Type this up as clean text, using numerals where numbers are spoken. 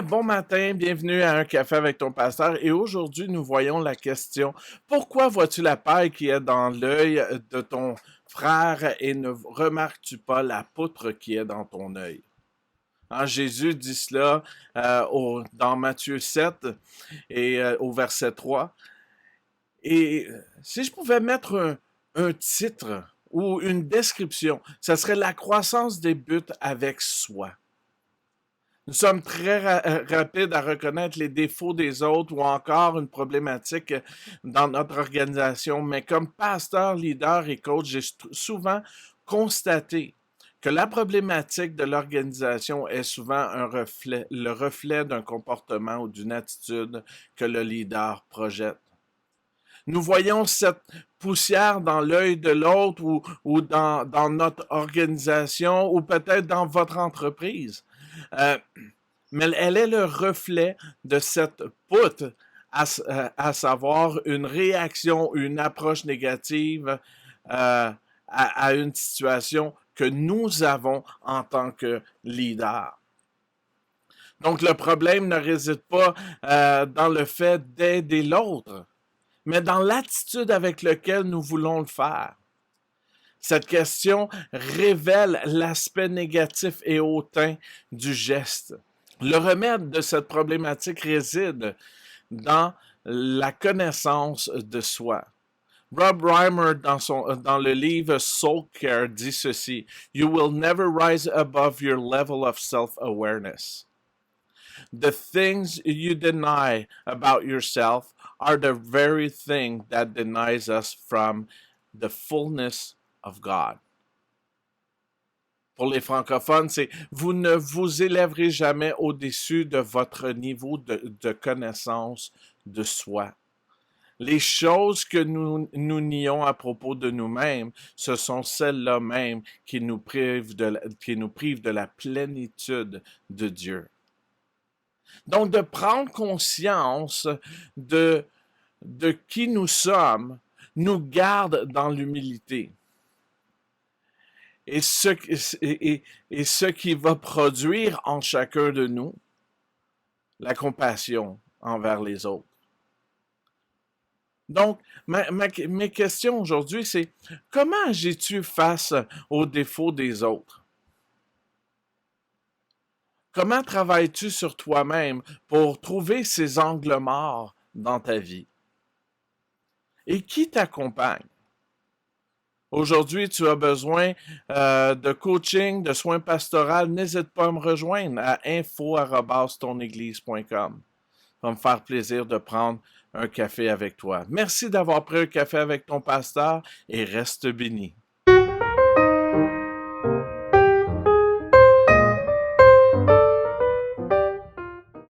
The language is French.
Bon matin, bienvenue à Un café avec ton pasteur. Et aujourd'hui, nous voyons la question, pourquoi vois-tu la paille qui est dans l'œil de ton frère et ne remarques-tu pas la poutre qui est dans ton œil? Hein, Jésus dit cela dans Matthieu 7 et au verset 3. Et si je pouvais mettre un titre ou une description, ça serait la croissance débute avec soi. Nous sommes très rapides à reconnaître les défauts des autres ou encore une problématique dans notre organisation, mais comme pasteur, leader et coach, j'ai souvent constaté que la problématique de l'organisation est souvent le reflet d'un comportement ou d'une attitude que le leader projette. Nous voyons cette poussière dans l'œil de l'autre ou dans notre organisation ou peut-être dans votre entreprise. Euh, mais elle est le reflet de cette poutre, à savoir une réaction, une approche négative à une situation que nous avons en tant que leader. Donc le problème ne réside pas dans le fait d'aider l'autre, mais dans l'attitude avec laquelle nous voulons le faire. Cette question révèle l'aspect négatif et hautain du geste. Le remède de cette problématique réside dans la connaissance de soi. Rob Reimer, dans le livre Soul Care, dit ceci: You will never rise above your level of self-awareness. The things you deny about yourself are the very thing that denies us from the fullness of God. Pour les francophones, c'est vous ne vous élèverez jamais au-dessus de votre niveau de connaissance de soi. Les choses que nous nions à propos de nous-mêmes, ce sont celles-là même qui nous privent de la plénitude de Dieu. Donc, de prendre conscience de qui nous sommes nous garde dans l'humilité. Et ce qui va produire en chacun de nous la compassion envers les autres. Donc, mes questions aujourd'hui, c'est comment agis-tu face aux défauts des autres? Comment travailles-tu sur toi-même pour trouver ces angles morts dans ta vie? Et qui t'accompagne? Aujourd'hui, tu as besoin de coaching, de soins pastoraux, n'hésite pas à me rejoindre à info@toneglise.com. Ça va me faire plaisir de prendre un café avec toi. Merci d'avoir pris un café avec ton pasteur et reste béni.